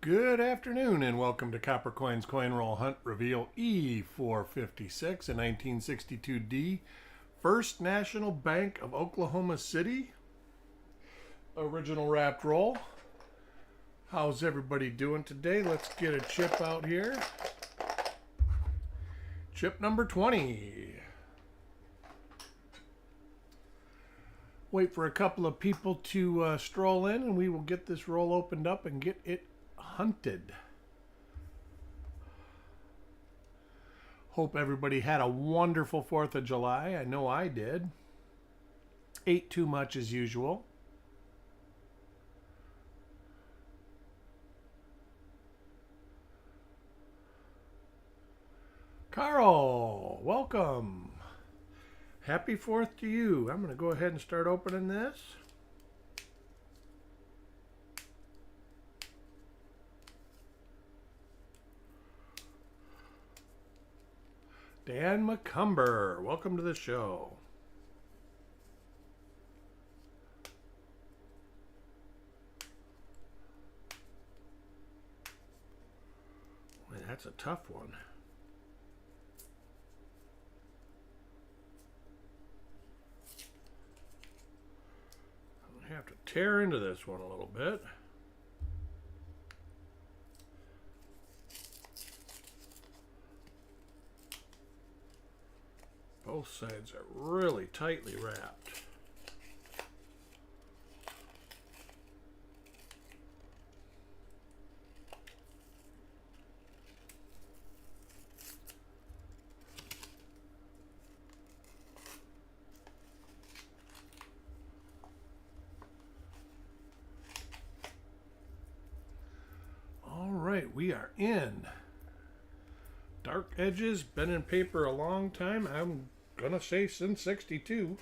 Good afternoon and welcome to Copper Coins Coin Roll Hunt Reveal E456, a 1962D First National Bank of Oklahoma City original wrapped roll. How's everybody doing today? Let's get a chip out here. Chip number 20. Wait for a couple of people to stroll in and we will get this roll opened up and get it hunted. Hope everybody had a wonderful 4th of July. I know I did. Ate too much as usual. Carl, welcome. Happy 4th to you. I'm going to go ahead and start opening this. Dan McCumber, welcome to the show. Boy, that's a tough one. I have to tear into this one a little bit. Both sides are really tightly wrapped. All right, we are in. Dark edges, been in paper a long time. I'm gonna say since 62.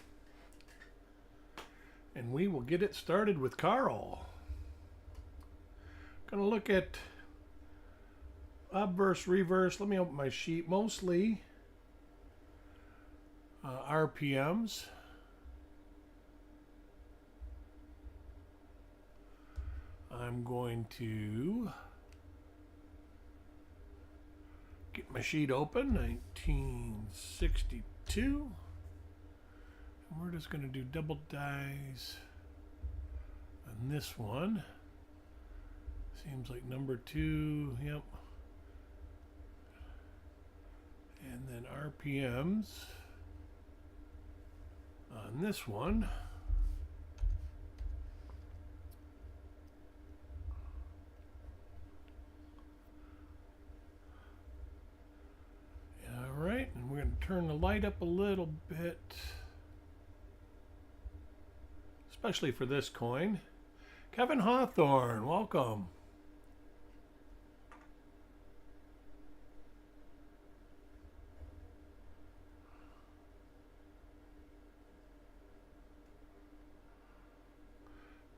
And we will get it started with Carl. Gonna look at obverse, reverse. Let me open my sheet. Mostly RPMs. I'm going to get my sheet open. 1962. And we're just going to do double dies on this one. Seems like number 2. Yep. And then RPMs on this one. Alright, and we're going to turn the light up a little bit, especially for this coin. Kevin Hawthorne, welcome.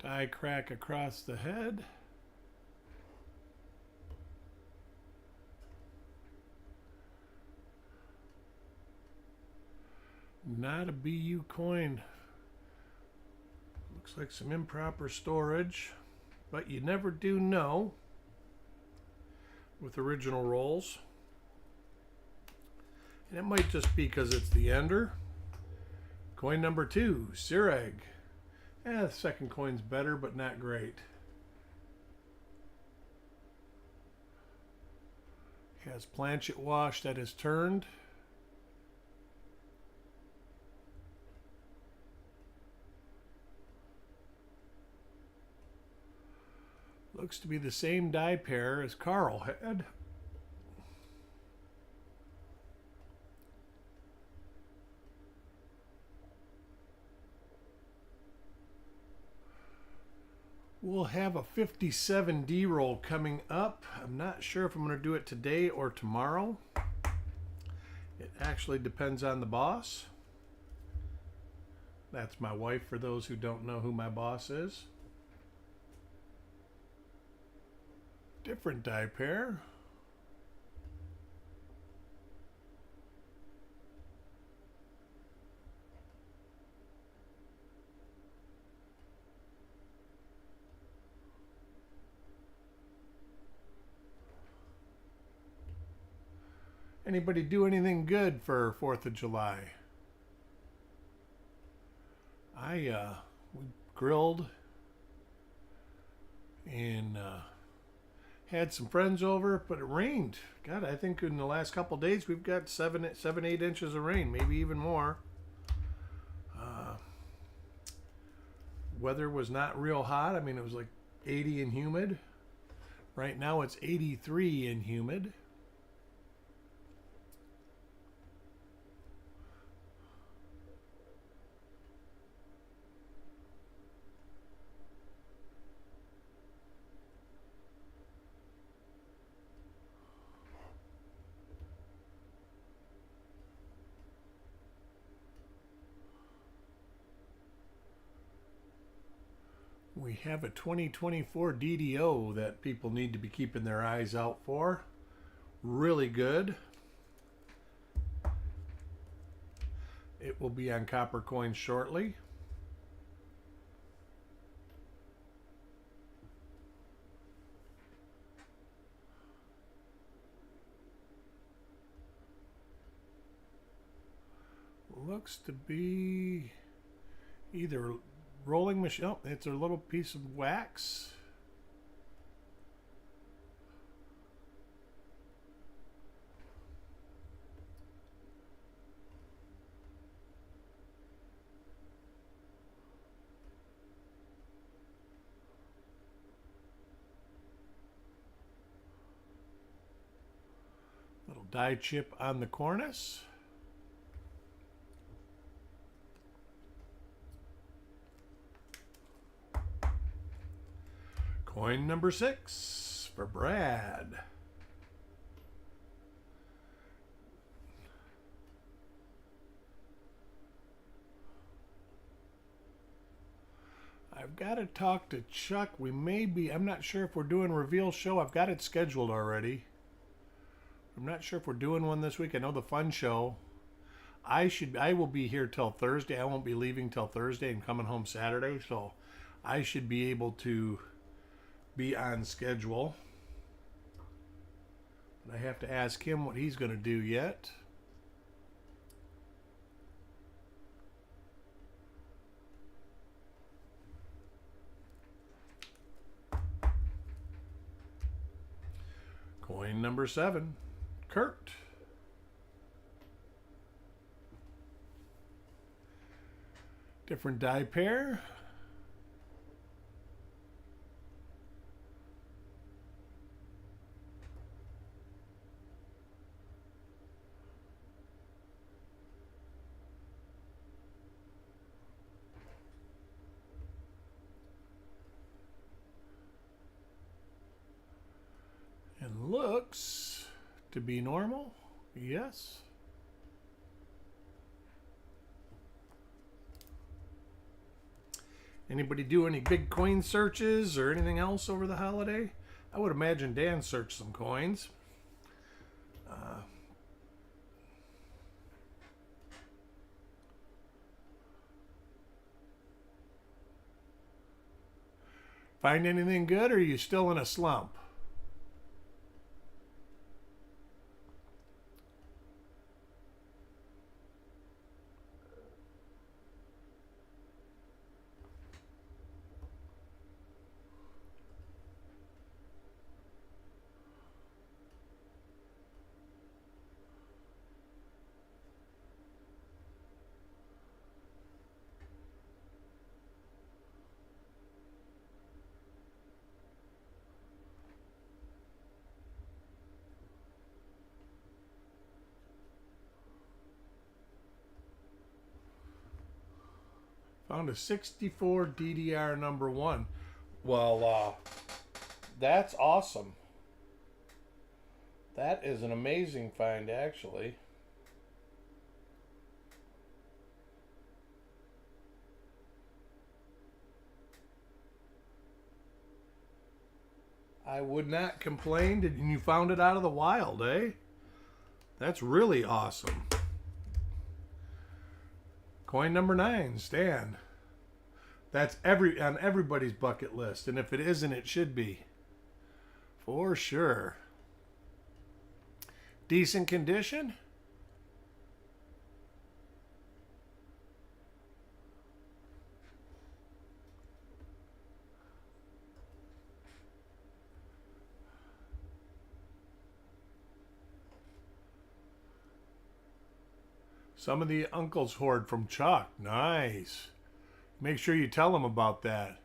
Die crack across the head. Not a BU coin. Looks like some improper storage, but you never do know with original rolls. And it might just be because it's the ender. Coin number 2, Sireg. The second coin's better, but not great. Has planchet wash that is turned. Looks to be the same die pair as Carl had. We'll have a 57D roll coming up. I'm not sure if I'm going to do it today or tomorrow. It actually depends on the boss. That's my wife, for those who don't know who my boss is. Different die pair. Anybody do anything good for 4th of July? We grilled and had some friends over, but it rained. God, I think in the last couple days we've got 8 inches of rain, maybe even more. Weather was not real hot. I mean, it was like 80 and humid. Right now it's 83 and humid. We have a 2024 DDO that people need to be keeping their eyes out for. Really good. It will be on Copper Coins shortly. Looks to be either rolling machine. Oh, it's a little piece of wax. Little die chip on the cornice. Coin number 6 for Brad. I've got to talk to Chuck. We may be, I'm not sure if we're doing a reveal show. I've got it scheduled already. I'm not sure if we're doing one this week. I know the fun show. I will be here till Thursday. I won't be leaving till Thursday and coming home Saturday, so I should be able to be on schedule. But I have to ask him what he's going to do yet. Coin number 7, Kurt. Different die pair. And looks to be normal. Yes. Anybody do any big coin searches or anything else over the holiday? I would imagine Dan searched some coins. Find anything good, or are you still in a slump? Found a 64 DDR number 1. Well, that's awesome. That is an amazing find, actually. I would not complain. And you found it out of the wild, eh? That's really awesome. Coin number 9, Stan. That's on everybody's bucket list, and if it isn't, it should be. For sure. Decent condition. Some of the uncles hoard from Chuck. Nice. Make sure you tell him about that.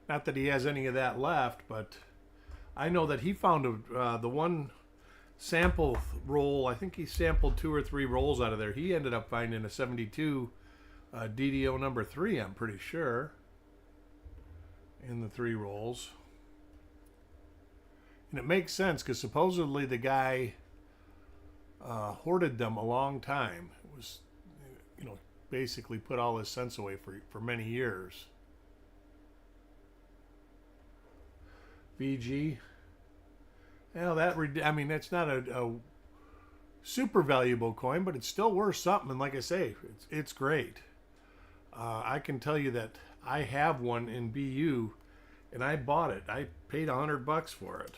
Not that he has any of that left, but I know that he found the one sample roll. I think he sampled 2 or 3 rolls out of there. He ended up finding a 72 DDO number 3, I'm pretty sure, in the 3 rolls. And it makes sense because supposedly the guy hoarded them a long time. It was, basically put all his cents away for many years. VG. Well, that's not a super valuable coin, but it's still worth something. And like I say, it's great. I can tell you that I have one in BU, and I bought it. I paid $100 for it.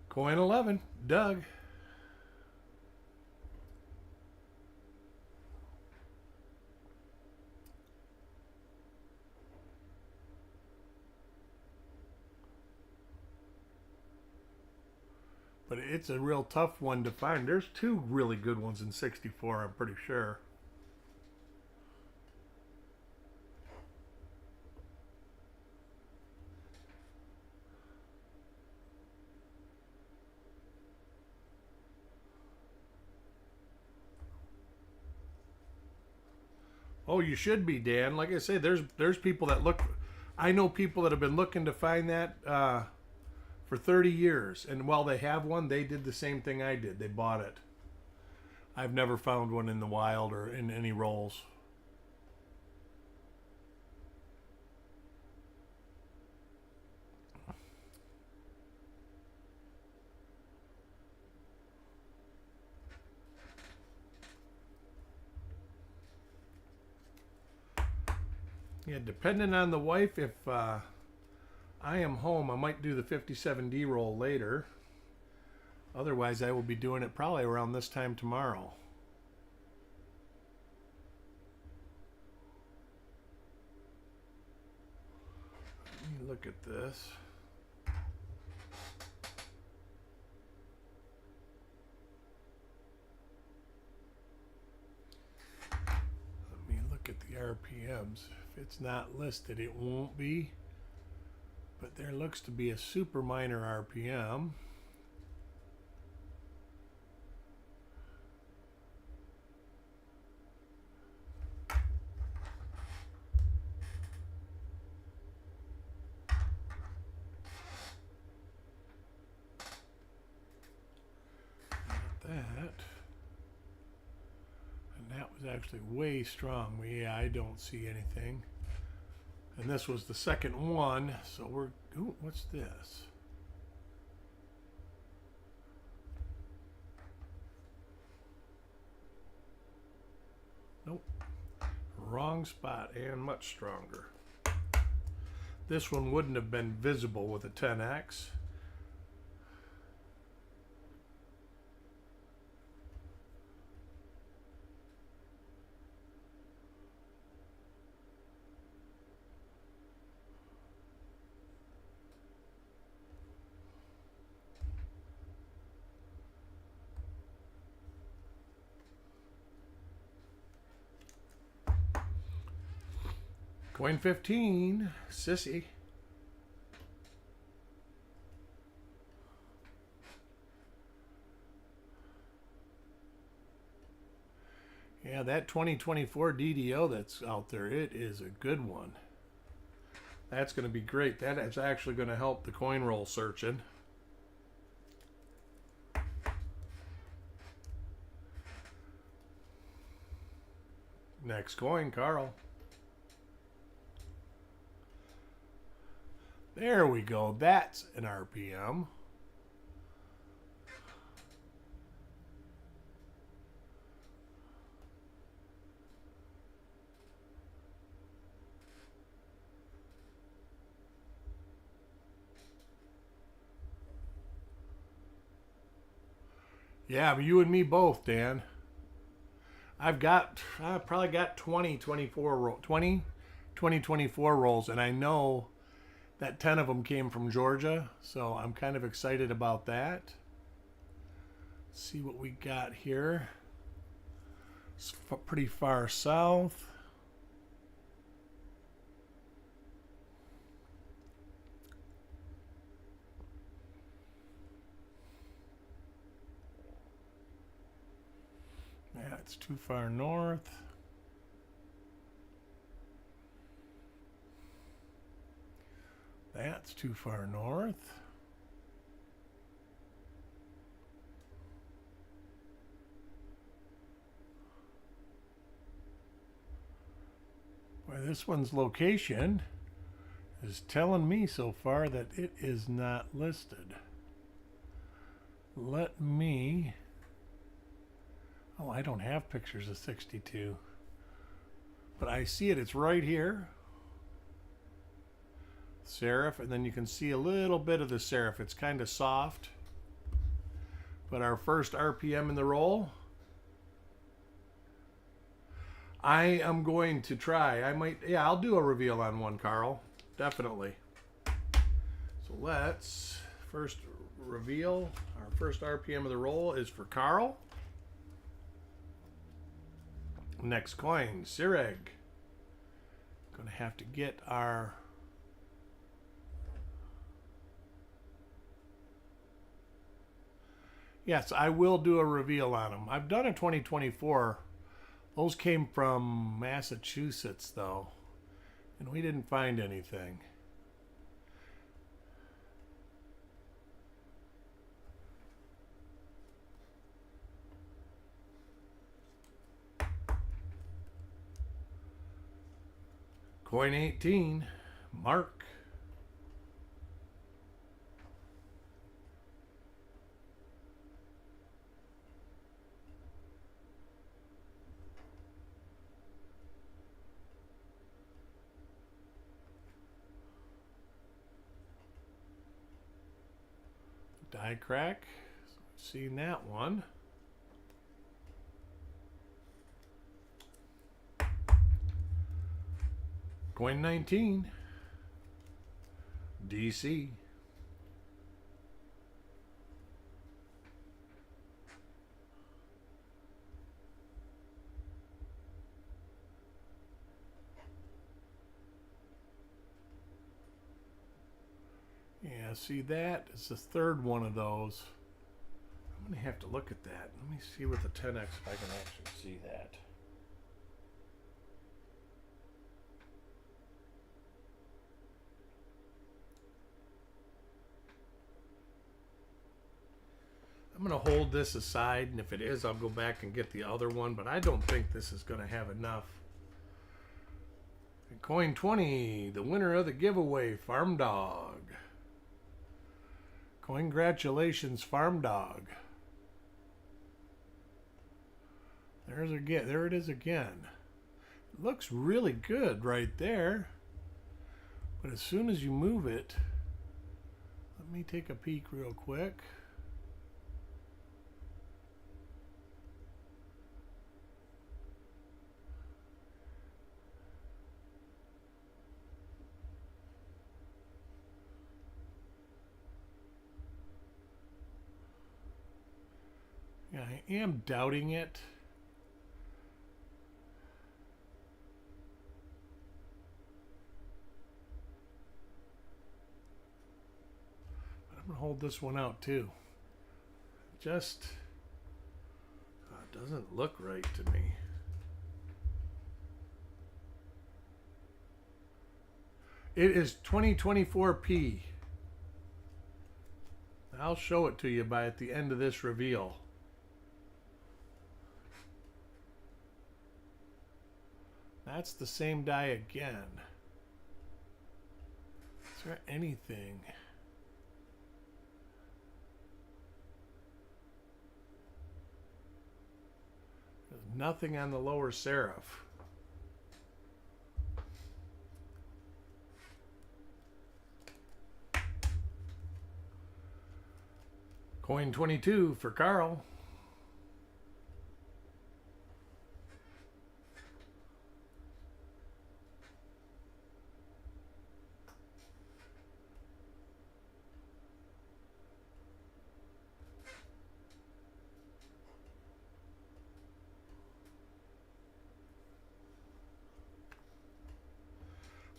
Coin 11, Doug. But it's a real tough one to find. There's 2 really good ones in 64, I'm pretty sure. Oh, you should be, Dan. Like I say, there's people that look. I know people that have been looking to find that for 30 years, and while they have one, they did the same thing I did. They bought it. I've never found one in the wild or in any rolls. Yeah, depending on the wife, if I am home, I might do the 57D roll later. Otherwise, I will be doing it probably around this time tomorrow. Let me look at this. Let me look at the RPMs. If it's not listed, it won't be. But there looks to be a super minor RPM. That. And that was actually way strong. Yeah, I don't see anything. And this was the second one, so we're... Ooh, what's this? Nope. Wrong spot and much stronger. This one wouldn't have been visible with a 10X. Coin 15, Sissy. Yeah, that 2024 DDO that's out there, it is a good one. That's going to be great. That is actually going to help the coin roll searching. Next coin, Carl. There we go. That's an RPM. Yeah, but you and me both, Dan. I've probably got 20 24 rolls, and I know that 10 of them came from Georgia, so I'm kind of excited about that. Let's see what we got here. It's pretty far south. Yeah, it's too far north. That's too far north. Well, this one's location is telling me so far that it is not listed. Let me... Oh, I don't have pictures of 62. But I see it. It's right here. Serif, and then you can see a little bit of the serif. It's kind of soft. But our first RPM in the roll. I am going to try. I'll do a reveal on one, Carl. Definitely. So let's first reveal. Our first RPM of the roll is for Carl. Next coin, Sireg. Gonna have to get our... Yes, I will do a reveal on them. I've done a 2024. Those came from Massachusetts, though, and we didn't find anything. Coin 18, Mark. Die crack. So we've seen that one. Coin 19. DC. Yeah, see that? It's the third one of those. I'm going to have to look at that. Let me see with the 10X if I can actually see that. I'm going to hold this aside, and if it is, I'll go back and get the other one, but I don't think this is going to have enough. And coin 20, the winner of the giveaway, Farm Dog. Congratulations, Farm Dog. There it is again. It looks really good right there. But as soon as you move it, let me take a peek real quick. Yeah, I am doubting it. But I'm going to hold this one out too. Just it doesn't look right to me. It is 2024P. I'll show it to you at the end of this reveal. That's the same die again. Is there anything? There's nothing on the lower serif. Coin 22 for Carl.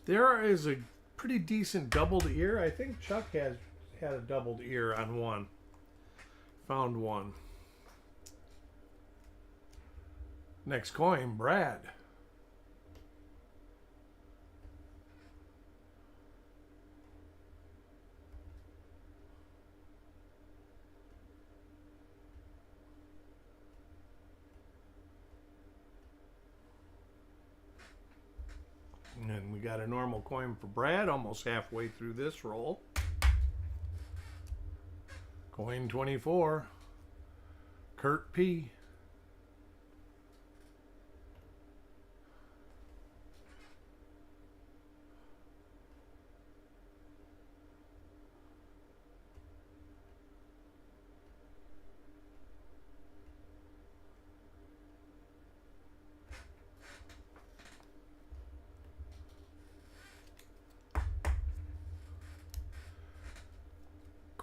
There is a pretty decent doubled ear. I think Chuck has had a doubled ear on one. Found one. Next coin, Brad. And we got a normal coin for Brad, almost halfway through this roll. Coin 24, Kurt P.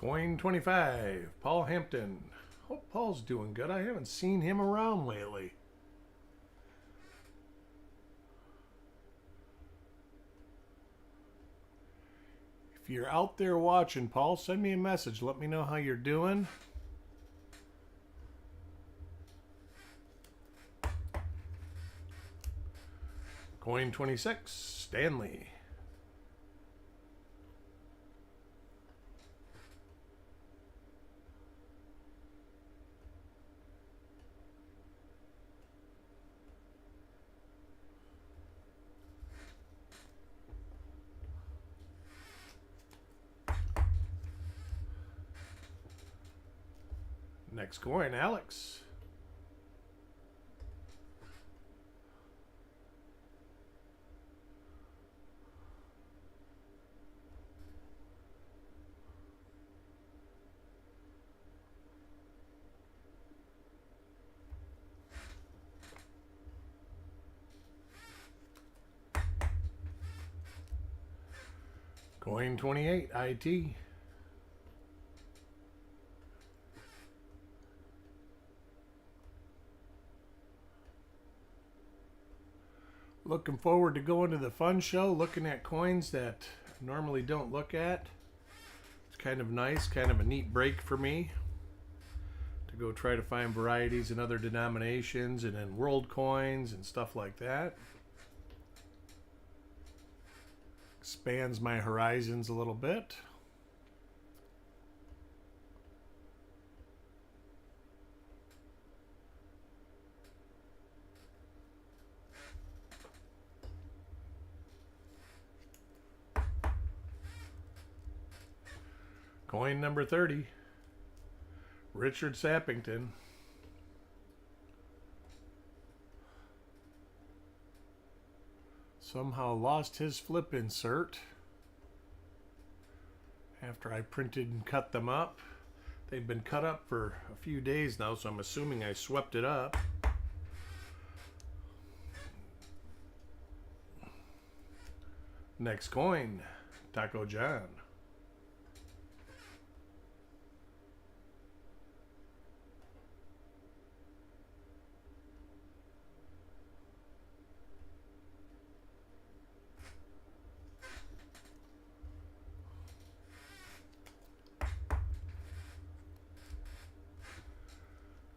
Coin 25, Paul Hampton. Hope Paul's doing good. I haven't seen him around lately. If you're out there watching, Paul, send me a message. Let me know how you're doing. Coin 26, Stanley. Next coin, Alex. Coin 28, IT. Looking forward to going to the fun show, looking at coins that I normally don't look at. It's kind of nice, kind of a neat break for me to go try to find varieties in other denominations and in world coins and stuff like that. Expands my horizons a little bit. Coin number 30, Richard Sappington. Somehow lost his flip insert after I printed and cut them up. They've been cut up for a few days now, so I'm assuming I swept it up. Next coin, Taco John.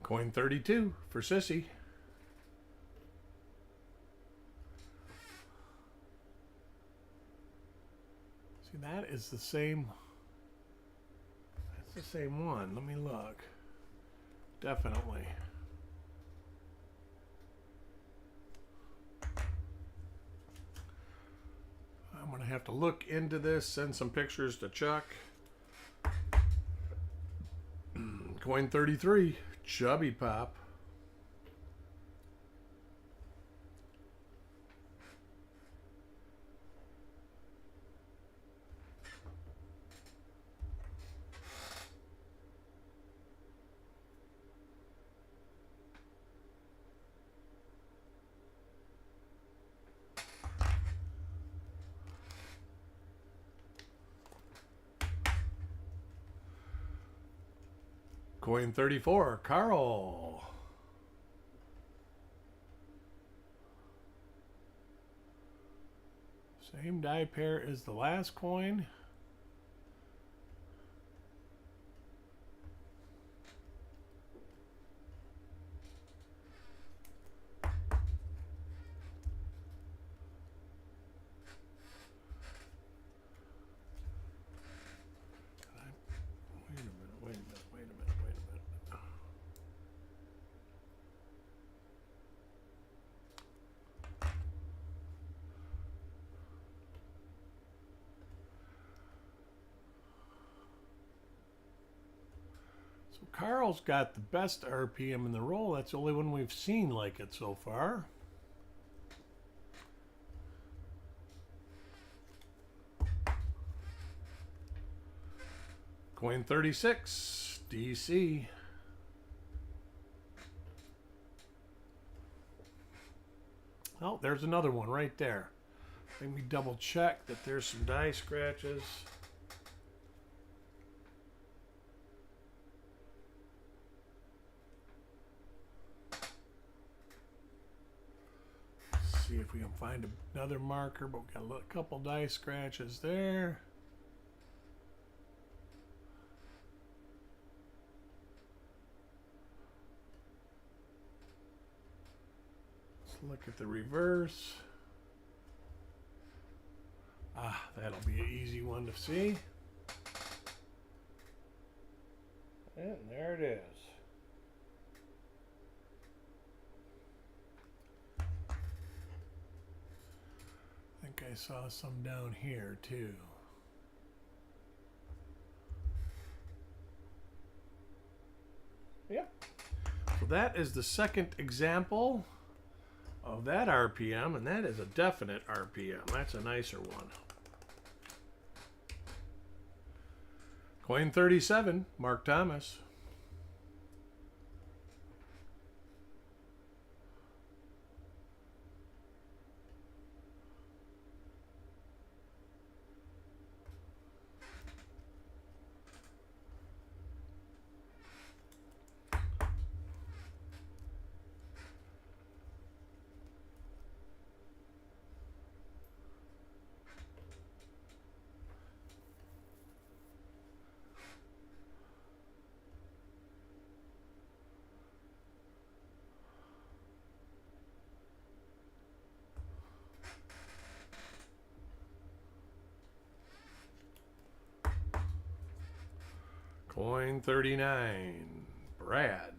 Coin 32 for Sissy. See, that is the same. That's the same one. Let me look. Definitely. I'm going to have to look into this, send some pictures to Chuck. Coin 33. Chubby Pop. Coin 34, Carl. Same die pair as the last coin. Wait a minute. So Carl's got the best RPM in the roll. That's the only one we've seen like it so far. Coin 36, DC. Oh, there's another one right there. Let me double check that there's some die scratches. Let's see if we can find another marker, but we got a couple die scratches there. Look at the reverse. Ah, that'll be an easy one to see. And there it is. I think I saw some down here too. Yep. So that is the second example of that RPM, and that is a definite RPM. That's a nicer one. Coin 37, Mark Thomas. Coin 39, Brad.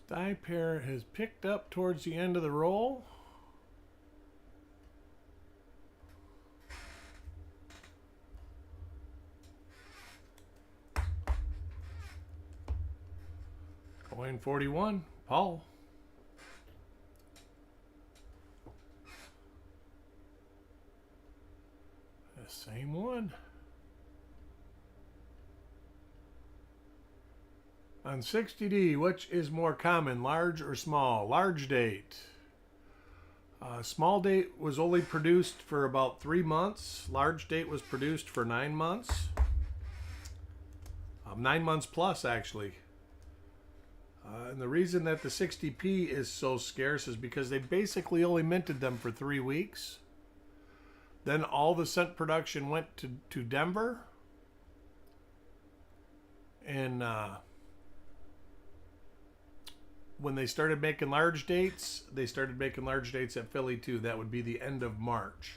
Die pair has picked up towards the end of the roll. Coin 41, Paul. The same one. On 60D, which is more common, large or small? Large date. Small date was only produced for about 3 months. Large date was produced for 9 months. 9 months plus, actually. And the reason that the 60p is so scarce is because they basically only minted them for 3 weeks. Then all the cent production went to Denver. And when they started making large dates, they started making large dates at Philly too. That would be the end of March.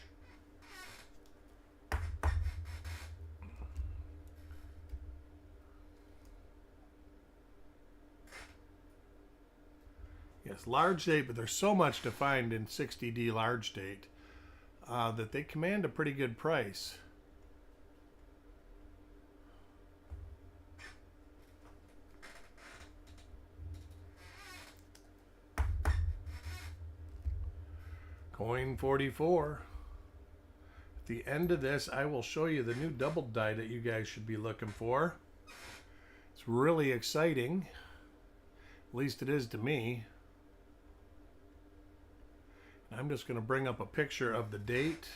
Yes, large date, but there's so much to find in 60D large date that they command a pretty good price. Coin 44. At the end of this, I will show you the new double die that you guys should be looking for. It's really exciting. At least it is to me. I'm just going to bring up a picture of the date.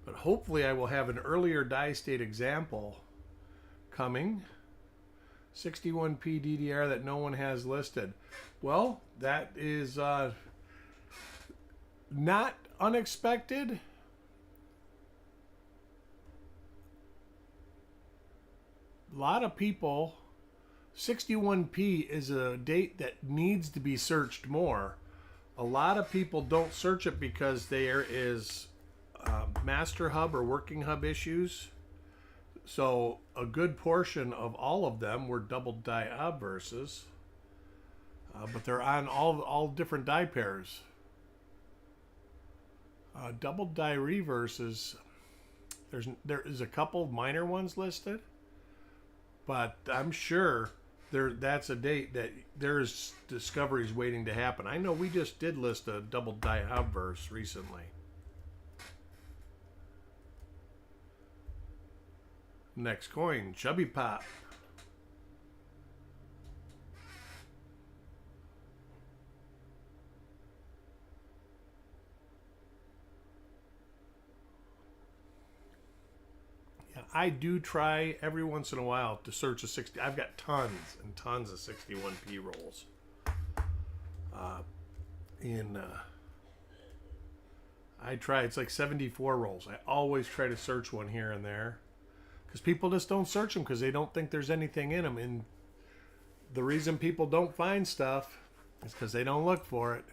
But hopefully I will have an earlier die state example coming. 61P DDR that no one has listed. Well, that is not unexpected. A lot of people, 61P is a date that needs to be searched more. A lot of people don't search it because there is master hub or working hub issues. So a good portion of all of them were double die obverses, but they're on all different die pairs. Double die reverses, there is a couple minor ones listed, but I'm sure that's a date that there's discoveries waiting to happen. I know we just did list a double die obverse recently. Next coin, Chubby Pop. Yeah, I do try every once in a while to search a 60. I've got tons and tons of 61P rolls. I try, it's like 74 rolls. I always try to search one here and there. Because people just don't search them because they don't think there's anything in them. And the reason people don't find stuff is because they don't look for it.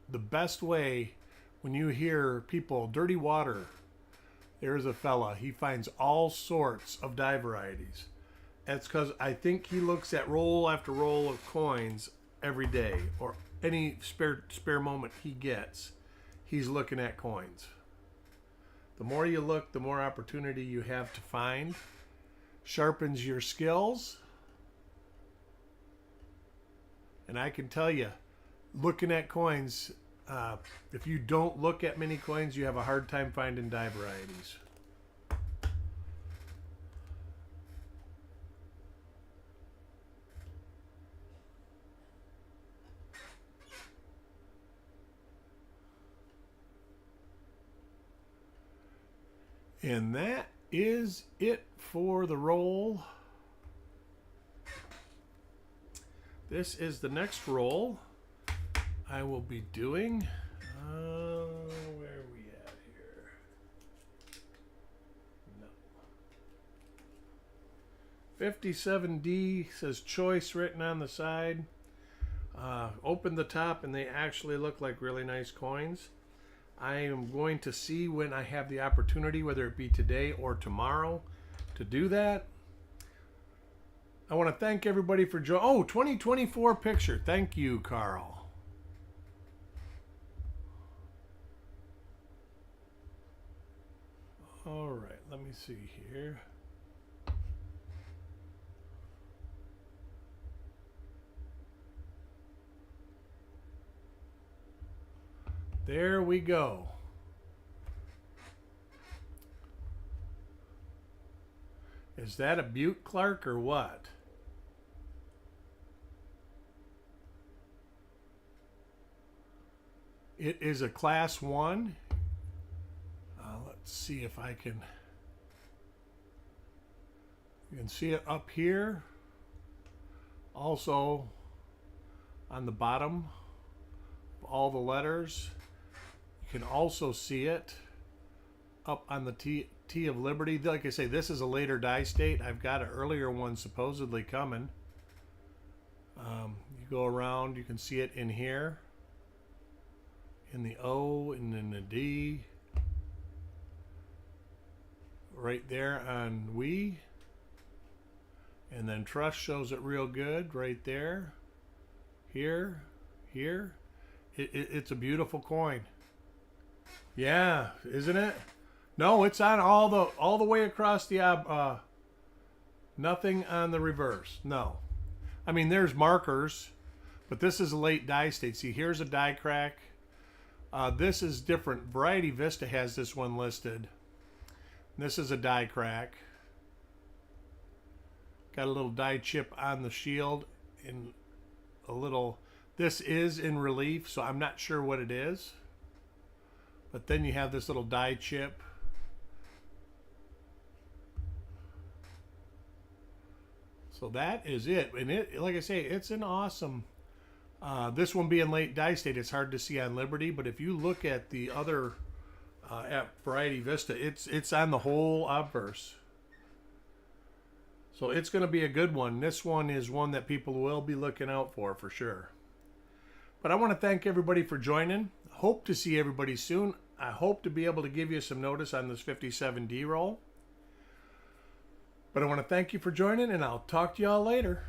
The best way, when you hear people, dirty water, there's a fella, he finds all sorts of die varieties. That's because I think he looks at roll after roll of coins every day, or any spare moment he gets, he's looking at coins. The more you look, the more opportunity you have to find. Sharpens your skills. And I can tell you, looking at coins, if you don't look at many coins, you have a hard time finding die varieties. And that is it for the roll. This is the next roll I will be doing. Where are we at here? No. 57D says choice written on the side. Open the top and they actually look like really nice coins. I am going to see when I have the opportunity, whether it be today or tomorrow, to do that. I want to thank everybody for joining. Oh, 2024 picture. Thank you, Carl. All right, let me see here. There we go. Is that a Butte Clark or what? It is a class 1. Let's see if I can. You can see it up here. Also on the bottom, all the letters. You can also see it up on the T of Liberty. Like I say, this is a later die state. I've got an earlier one supposedly coming. You go around, you can see it in here, in the O and in the D, right there on we, and then Trust shows it real good right there, here. It's a beautiful coin. Yeah, isn't it? No, it's on all the way across the nothing on the reverse. No. I mean, there's markers, But this is a late die state. See, here's a die crack. This is different. Variety Vista has this one listed. This is a die crack. Got a little die chip on the shield and a little... This is in relief, so I'm not sure what it is. But then you have this little die chip. So that is it. And it, like I say, it's an awesome... this one being late die state, it's hard to see on Liberty, but if you look at the other at Variety Vista, it's on the whole obverse. So it's going to be a good one. This one is one that people will be looking out for sure. But I want to thank everybody for joining. Hope to see everybody soon. I hope to be able to give you some notice on this 57D roll. But I want to thank you for joining, and I'll talk to y'all later.